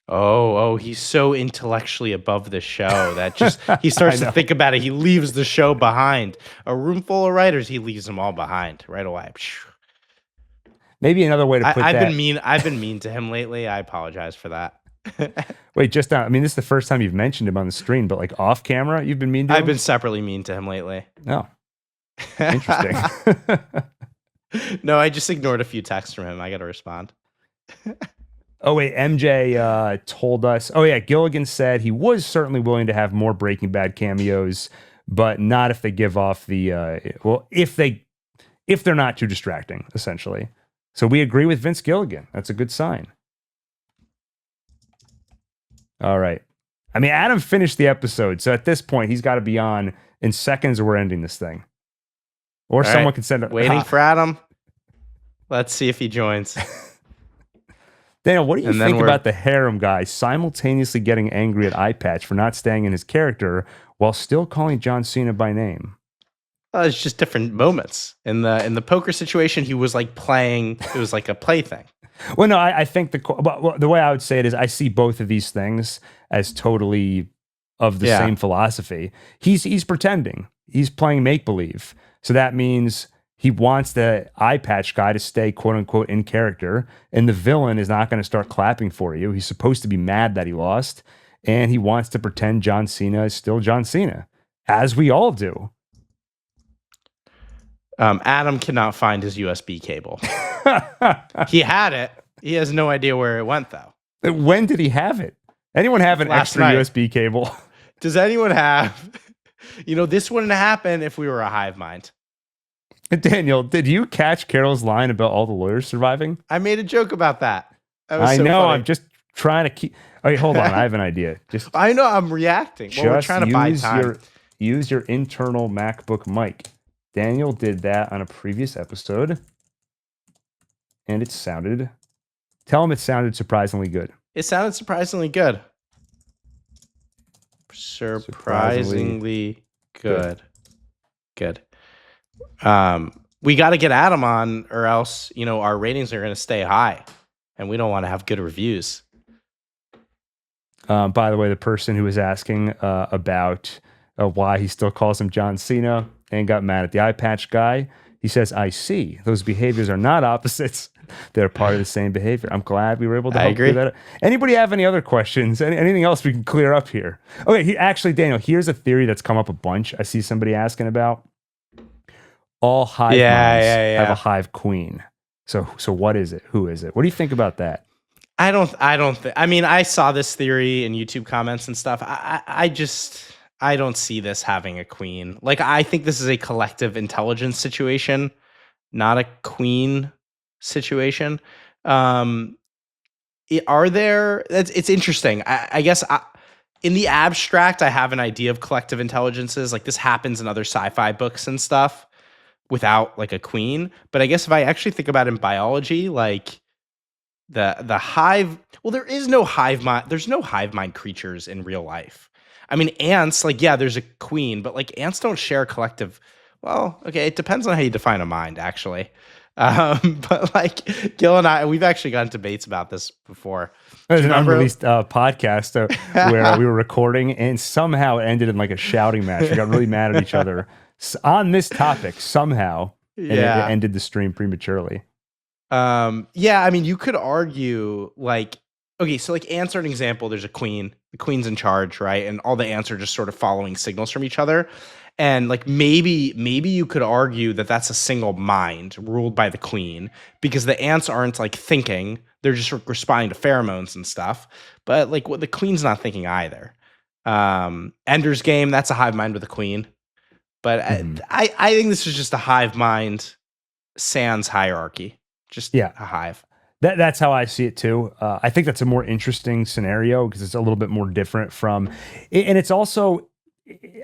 Oh, he's so intellectually above the show that just he starts to think about it. He leaves the show behind. A room full of writers, he leaves them all behind right away. Maybe another way to put that. I've been mean to him lately. I apologize for that. Wait, this is the first time you've mentioned him on the stream, but like off camera, you've been mean to him? I've been separately mean to him lately. Oh, interesting. No, I just ignored a few texts from him. I got to respond. Oh, wait, MJ told us. Oh, yeah, Gilligan said he was certainly willing to have more Breaking Bad cameos, but not if they give off the, if they're not too distracting, essentially. So we agree with Vince Gilligan. That's a good sign. All right. Adam finished the episode, so at this point, he's got to be on in seconds or we're ending this thing. Or all someone can send it. Waiting for Adam. Let's see if he joins. Daniel, what do you think about the harem guy simultaneously getting angry at iPatch for not staying in his character while still calling John Cena by name? It's just different moments. In the poker situation, he was like playing. It was like a plaything. Well, no, I think the way I would say it is I see both of these things as totally of the same philosophy. He's pretending. He's playing make-believe. So that means he wants the eye patch guy to stay quote unquote in character, and the villain is not going to start clapping for you. He's supposed to be mad that he lost, and he wants to pretend John Cena is still John Cena, as we all do. Adam cannot find his USB cable. He had it. He has no idea where it went, though. When did he have it? Anyone have an extra USB cable? Does anyone have? This wouldn't happen if we were a hive mind. Daniel, did you catch Carol's line about all the lawyers surviving? I made a joke about that. I know. Funny. I'm just trying to keep. Okay, hold on. I have an idea. I know. I'm reacting. Well, we're trying to buy time. Use your internal MacBook mic. Daniel did that on a previous episode, and it sounded. Tell him it sounded surprisingly good. It sounded surprisingly good. Surprisingly good. Good. We got to get Adam on, or else our ratings are going to stay high, and we don't want to have good reviews. By the way, the person who was asking about why he still calls him John Cena and got mad at the eye patch guy. He says, I see. Those behaviors are not opposites. They're part of the same behavior. I'm glad we were able to help clear that up. Anybody have any other questions? Anything else we can clear up here? Okay, actually, Daniel, here's a theory that's come up a bunch. I see somebody asking about. All hive minds have a hive queen. So what is it? Who is it? What do you think about that? I don't think. I mean, I saw this theory in YouTube comments and stuff. I don't see this having a queen. Like, I think this is a collective intelligence situation, not a queen situation. Are there? It's interesting. I guess in the abstract, I have an idea of collective intelligences. Like, this happens in other sci-fi books and stuff without like a queen. But I guess if I actually think about it in biology, like the hive. Well, there is no hive mind. There's no hive mind creatures in real life. I mean, ants, like, yeah, there's a queen, but like ants don't share a collective. Well, okay, it depends on how you define a mind, actually. But like Gil and I, we've actually gotten debates about this before. There's an unreleased podcast where we were recording, and somehow it ended in like a shouting match. We got really mad at each other on this topic somehow, and it ended the stream prematurely. Yeah, I mean, you could argue like, okay, so like ants are an example. There's a queen. The queen's in charge, right? And all the ants are just sort of following signals from each other. And like maybe you could argue that that's a single mind ruled by the queen, because the ants aren't like thinking; they're just responding to pheromones and stuff. But like, what the queen's not thinking either. Ender's Game, that's a hive mind with a queen. But I think this is just a hive mind sans hierarchy, just a hive. That's how I see it too. I think that's a more interesting scenario because it's a little bit more different from, and it's also,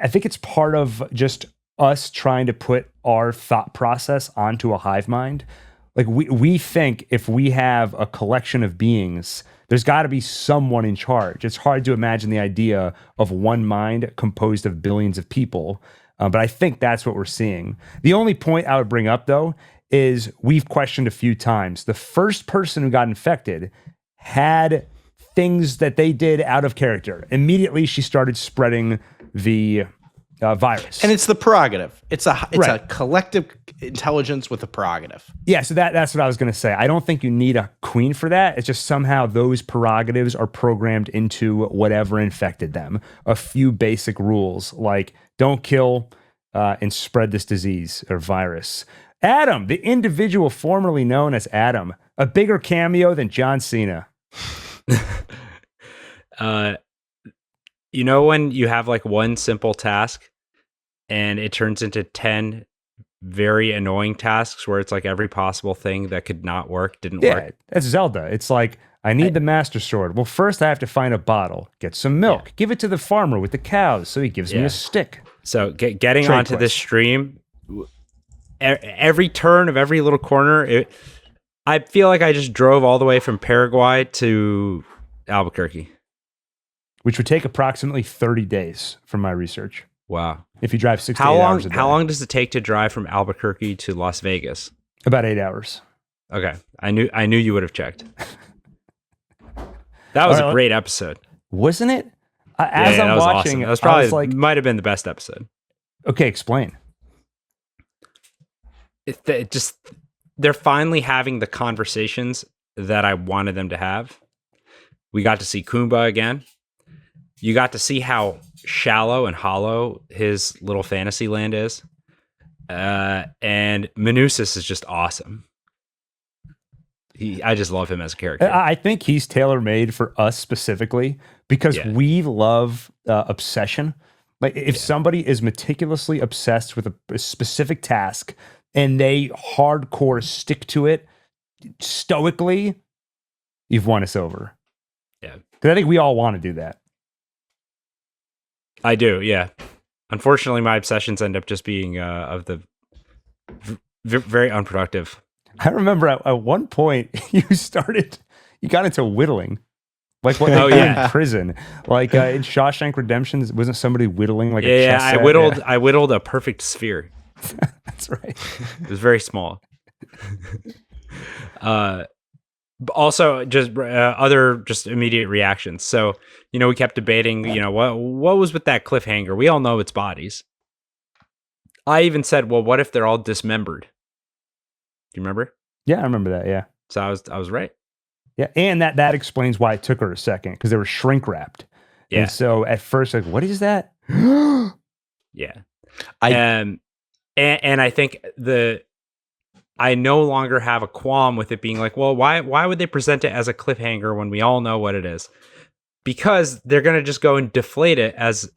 I think it's part of just us trying to put our thought process onto a hive mind. Like we think if we have a collection of beings, there's got to be someone in charge. It's hard to imagine the idea of one mind composed of billions of people. But I think that's what we're seeing. The only point I would bring up, though, is we've questioned a few times. The first person who got infected had things that they did out of character. Immediately, she started spreading the virus. And it's the prerogative. It's a collective intelligence with a prerogative. Yeah, so that's what I was going to say. I don't think you need a queen for that. It's just somehow those prerogatives are programmed into whatever infected them. A few basic rules like don't kill and spread this disease or virus. Adam, the individual formerly known as Adam, a bigger cameo than John Cena. You know when you have like one simple task and it turns into 10 very annoying tasks where it's like every possible thing that could not work didn't work? That's Zelda. It's like, I need the Master Sword. Well, first I have to find a bottle, get some milk, give it to the farmer with the cows so he gives me a stick. So getting onto this stream, every turn of every little corner, I feel like I just drove all the way from Paraguay to Albuquerque. Which would take approximately 30 days from my research. Wow. If you drive 6 to 8 hours a day. How long does it take to drive from Albuquerque to Las Vegas? About 8 hours. Okay. I knew you would have checked. That was a great episode. Wasn't it? As I'm watching, awesome. That was probably might have been the best episode. Okay, explain. They're finally having the conversations that I wanted them to have. We got to see Kumba again. You got to see how shallow and hollow his little fantasy land is. And Manusis is just awesome. I just love him as a character. I think he's tailor-made for us specifically because we love obsession. Like if somebody is meticulously obsessed with a specific task and they hardcore stick to it stoically, you've won us over. Yeah. Because I think we all want to do that. I do, yeah. Unfortunately, my obsessions end up just being very unproductive. I remember at one point you got into whittling. Like what they do in prison. Like in Shawshank Redemption, wasn't somebody whittling like a chess set? I whittled a perfect sphere. That's right. It was very small. Also, just other just immediate reactions. So, we kept debating, what was with that cliffhanger? We all know it's bodies. I even said, well, what if they're all dismembered? Do you remember? Yeah, I remember that. Yeah. So I was right. Yeah. And that explains why it took her a second, because they were shrink wrapped. Yeah. And so at first, like, what is that? Yeah. And I think I no longer have a qualm with it being like, well, why would they present it as a cliffhanger when we all know what it is? Because they're going to just go and deflate it as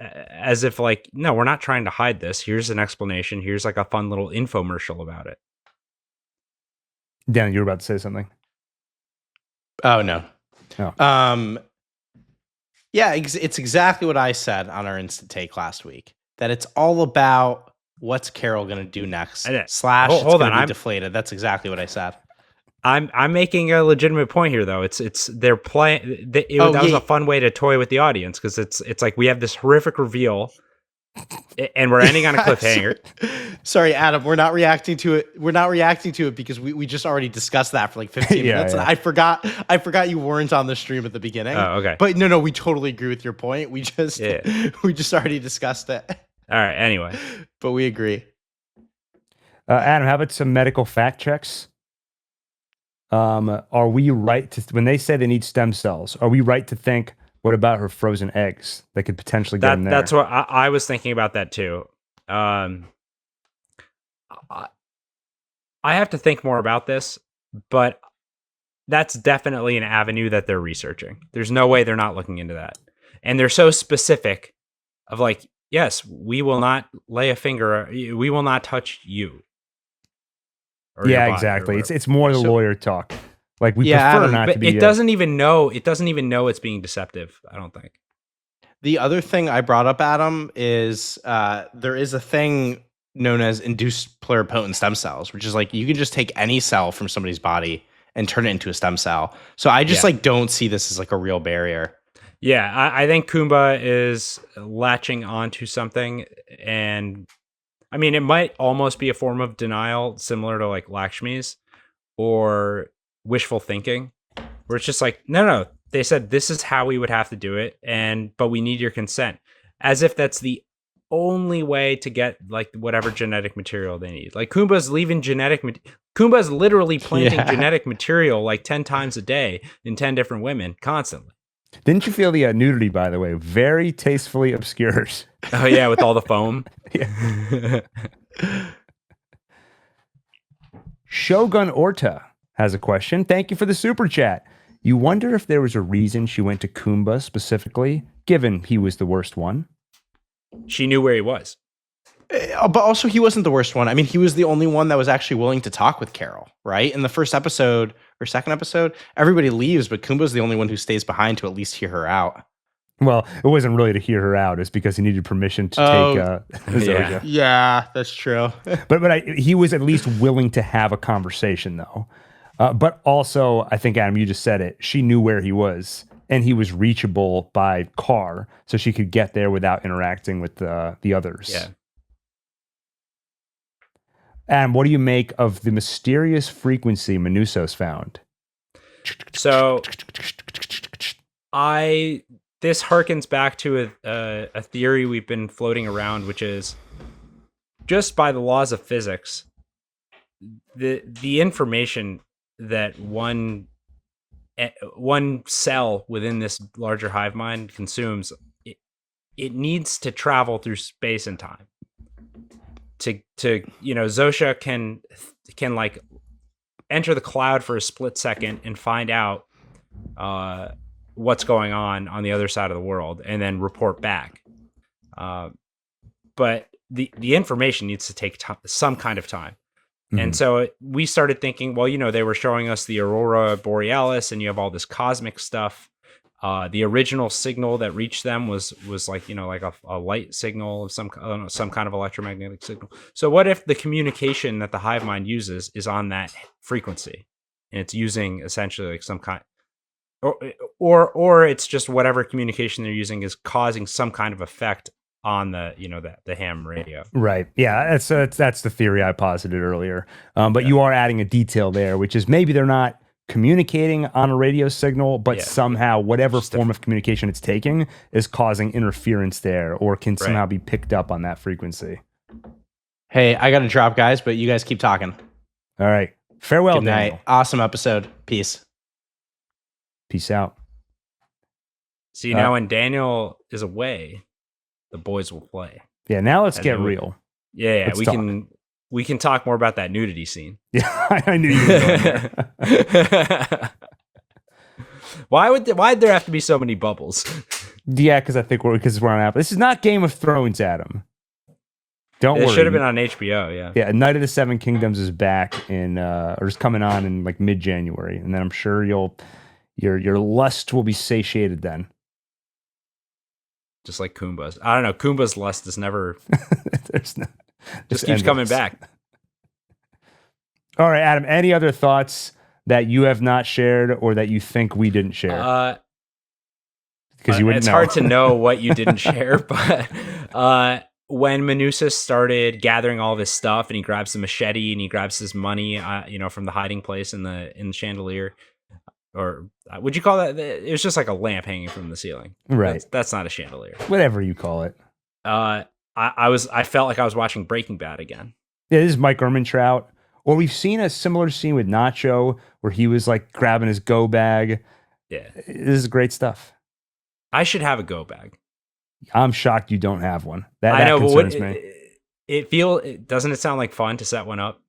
if like, no, we're not trying to hide this. Here's an explanation. Here's like a fun little infomercial about it. Dan, you were about to say something. Oh, no. Oh. Yeah, it's exactly what I said on our Instant Take last week, that it's all about what's Carol going to do next. / it's going to be deflated. That's exactly what I said. I'm making a legitimate point here, though. It's they're playing. That was a fun way to toy with the audience, because it's like we have this horrific reveal, and we're ending on a cliffhanger. Sorry, Adam, we're not reacting to it. We're not reacting to it because we just already discussed that for like 15 minutes. Yeah. And I forgot you weren't on the stream at the beginning. Oh, okay. But no, we totally agree with your point. We just already discussed it. All right. Anyway, but we agree. Adam, how about some medical fact checks? Are we right to when they say they need stem cells? Are we right to think, what about her frozen eggs that could potentially get in there? That's what I was thinking about that too. I have to think more about this, but that's definitely an avenue that they're researching. There's no way they're not looking into that. And they're so specific of like, yes, we will not lay a finger, we will not touch you. Yeah, exactly. It's more the lawyer talk. Like we prefer not to be. It doesn't even know it's being deceptive, I don't think. The other thing I brought up, Adam, is there is a thing known as induced pluripotent stem cells, which is like you can just take any cell from somebody's body and turn it into a stem cell. So I just don't see this as like a real barrier. Yeah, I think Kumba is latching onto something, and I mean, it might almost be a form of denial, similar to like Lakshmi's or wishful thinking, where it's just like, no, they said this is how we would have to do it, but we need your consent, as if that's the only way to get like whatever genetic material they need. Like Kumba's Kumba's literally planting genetic material like 10 times a day in 10 different women constantly. Didn't you feel the nudity, by the way, very tastefully obscures? Oh yeah, with all the foam. Shogun Orta has a question. Thank you for the super chat. You wonder if there was a reason she went to Kumba specifically, given he was the worst one? She knew where he was. But also, he wasn't the worst one. I mean, he was the only one that was actually willing to talk with Carol, right? In the first episode or second episode, everybody leaves, but Kumba's the only one who stays behind to at least hear her out. Well, it wasn't really to hear her out. It's because he needed permission to take Zoja. Yeah, that's true. but he was at least willing to have a conversation, though. But also, I think, Adam, you just said it. She knew where he was, and he was reachable by car, so she could get there without interacting with the others. Yeah. And what do you make of the mysterious frequency Manusos found? So, this harkens back to a theory we've been floating around, which is just by the laws of physics, the information that one cell within this larger hive mind consumes, it needs to travel through space and time. To Zosha can like enter the cloud for a split second and find out what's going on the other side of the world, and then report back. But the information needs to take some kind of time. Mm-hmm. And so we started thinking, well, they were showing us the Aurora Borealis, and you have all this cosmic stuff. The original signal that reached them was like, like a light signal of some kind of electromagnetic signal. So what if the communication that the hive mind uses is on that frequency, and it's using essentially like some kind, or it's just whatever communication they're using is causing some kind of effect on the the ham radio. Right. Yeah. That's the theory I posited earlier. But you are adding a detail there, which is maybe they're not communicating on a radio signal, but Yeah. somehow whatever Just a- form of communication it's taking is causing interference there, or can somehow be picked up on that frequency. Hey, I got to drop, guys, but you guys keep talking. All right. Farewell, Good night. Daniel. Awesome episode. Peace. Peace out. See, now when Daniel is away, the boys will play. Yeah, now let's And get then real. Yeah, Let's we can talk more about that nudity scene. Yeah, I knew you were going there. Why'd there have to be so many bubbles? Yeah, because I think we're on Apple. This is not Game of Thrones, Adam. Don't worry. It should have been on HBO. Yeah. Yeah, Night of the Seven Kingdoms is back in, or is coming on in like mid-January, and then I'm sure your lust will be satiated then. Just like Kumba's. I don't know. Kumba's lust is never There's no, just keeps coming back. All right, Adam. Any other thoughts that you have not shared or that you think we didn't share? Because you wouldn't it's know. hard to know what you didn't share, but when Manousis started gathering all of his stuff, and he grabs the machete and he grabs his money, from the hiding place in the chandelier, or would you call that? It was just like a lamp hanging from the ceiling, right? That's not a chandelier. Whatever you call it. I felt like I was watching Breaking Bad again. Yeah, this is Mike Ehrmantraut. Or we've seen a similar scene with Nacho where he was like grabbing his go bag. Yeah, This is great stuff. I should have a go bag. I'm shocked you don't have one. That I know, concerns but me. Doesn't it sound like fun to set one up?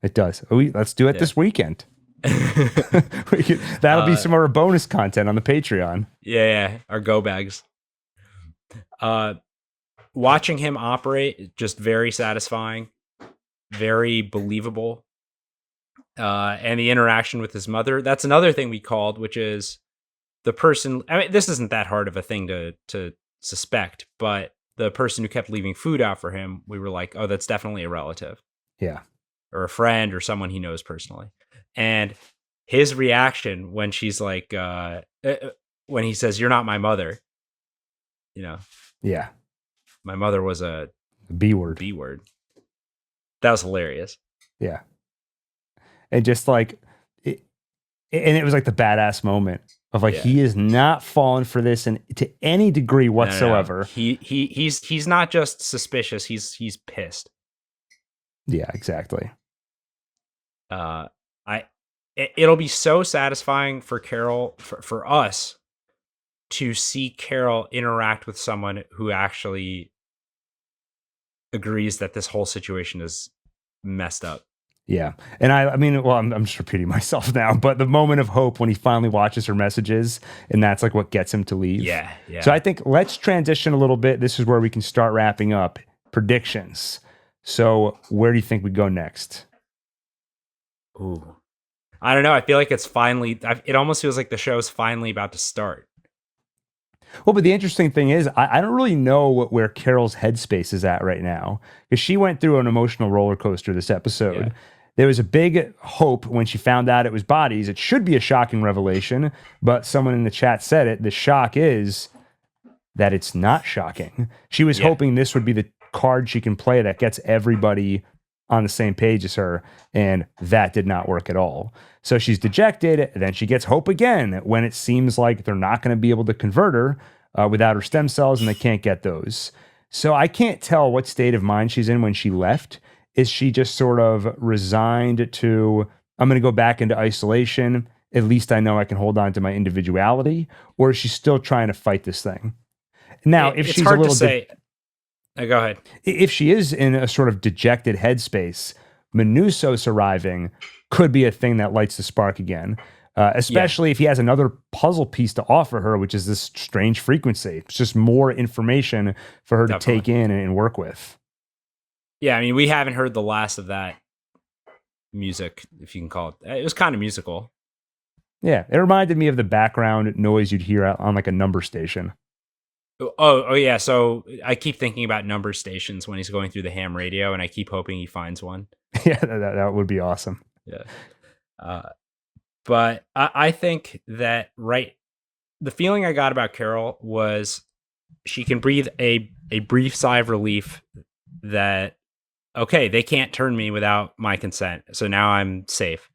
It does. Let's do it this weekend. That'll be some of our bonus content on the Patreon. Yeah, our go bags. Watching him operate, just very satisfying, very believable. And the interaction with his mother, that's another thing we called, which is the person. I mean, this isn't that hard of a thing to suspect, but the person who kept leaving food out for him, we were like, oh, that's definitely a relative. Yeah. Or a friend or someone he knows personally. And his reaction when she's like, when he says, "You're not my mother," Yeah. my mother was a B word. B word. That was hilarious. Yeah. And just like, and it was like the badass moment of like, he is not falling for this to any degree whatsoever. No. He's not just suspicious. He's pissed. Yeah, exactly. It'll be so satisfying for Carol, for us, to see Carol interact with someone who actually agrees that this whole situation is messed up. Yeah. And I mean, well, I'm just repeating myself now, but the moment of hope when he finally watches her messages, and that's like what gets him to leave. Yeah. So I think let's transition a little bit. This is where we can start wrapping up predictions. So where do you think we go next? Ooh. I don't know. I feel like it's finally, it almost feels like the show's finally about to start. Well, but the interesting thing is, I don't really know where Carol's headspace is at right now, because she went through an emotional roller coaster this episode. Yeah. There was a big hope when she found out it was bodies. It should be a shocking revelation, but someone in the chat said it. The shock is that it's not shocking. She was hoping this would be the card she can play that gets everybody on the same page as her, and that did not work at all. So she's dejected, then she gets hope again when it seems like they're not going to be able to convert her without her stem cells, and they can't get those. So I can't tell what state of mind she's in when she left. Is she just sort of resigned to, I'm going to go back into isolation, at least I know I can hold on to my individuality, or is she still trying to fight this thing? Now, if it's she's hard a little to say. Go ahead. If she is in a sort of dejected headspace, Manousos arriving could be a thing that lights the spark again, especially if he has another puzzle piece to offer her, which is this strange frequency. It's just more information for her to take in and work with. Yeah, I mean, we haven't heard the last of that music, if you can call it. It was kind of musical. Yeah, it reminded me of the background noise you'd hear on like a number station. Oh yeah. So I keep thinking about number stations when he's going through the ham radio, and I keep hoping he finds one. Yeah, that would be awesome. Yeah. But I think that the feeling I got about Carol was she can breathe a brief sigh of relief that, okay, they can't turn me without my consent. So now I'm safe.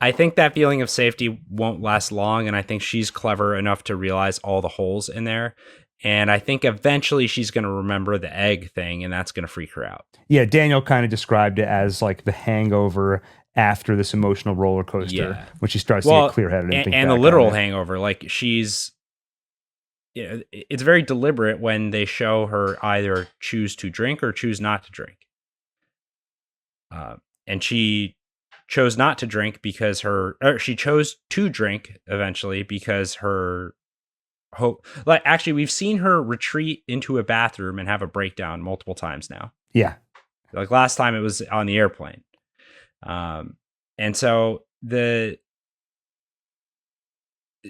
I think that feeling of safety won't last long, and I think she's clever enough to realize all the holes in there. And I think eventually she's going to remember the egg thing, and that's going to freak her out. Yeah, Daniel kind of described it as like the hangover after this emotional roller coaster, Yeah. when she starts to get clear-headed and think and the back on literal it. hangover. Like she's, it's very deliberate when they show her either choose to drink or choose not to drink. And she chose not to drink because she chose to drink eventually because her hope. Like actually, we've seen her retreat into a bathroom and have a breakdown multiple times now. Yeah. Like last time it was on the airplane. And so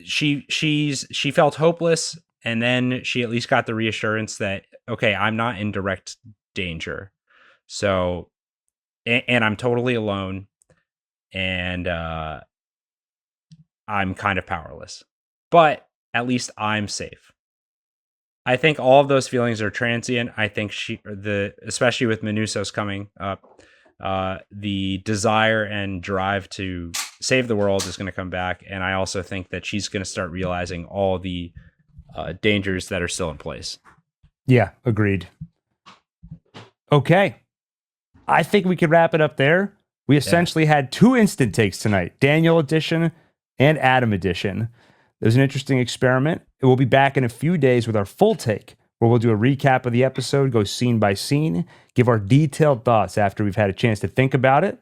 she felt hopeless, and then she at least got the reassurance that, okay, I'm not in direct danger. So, and I'm totally alone, and I'm kind of powerless, but at least I'm safe. I think all of those feelings are transient. I think especially with Minusos coming up, the desire and drive to save the world is going to come back. And I also think that she's going to start realizing all the dangers that are still in place. Yeah, agreed. Okay. I think we could wrap it up there. We essentially had 2 instant takes tonight, Daniel edition and Adam edition. It was an interesting experiment. It will be back in a few days with our full take, where we'll do a recap of the episode, go scene by scene, give our detailed thoughts after we've had a chance to think about it.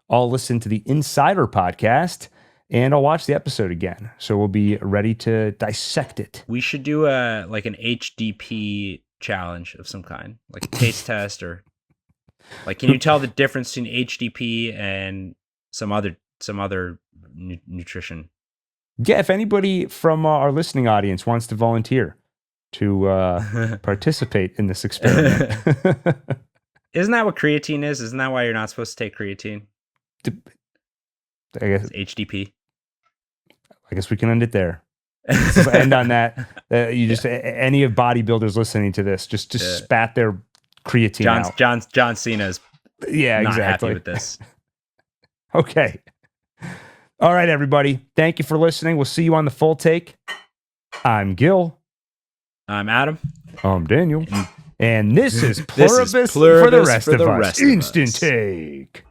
I'll listen to the Insider podcast, and I'll watch the episode again. So we'll be ready to dissect it. We should do an HDP challenge of some kind, like a taste test, or like, can you tell the difference between HDP and some other nutrition? Yeah, if anybody from our listening audience wants to volunteer to participate in this experiment. Isn't that what creatine is? Isn't that why you're not supposed to take creatine? I guess It's HDP. I guess we can end it there. Let's end on that. You just any of bodybuilders listening to this, just spat their creatine out. John Cena's not exactly happy with this. Okay. All right, everybody. Thank you for listening. We'll see you on the full take. I'm Gil. I'm Adam. I'm Daniel. And this is This is Pluribus for the Pluribus rest for of the us. rest of Instant us. take.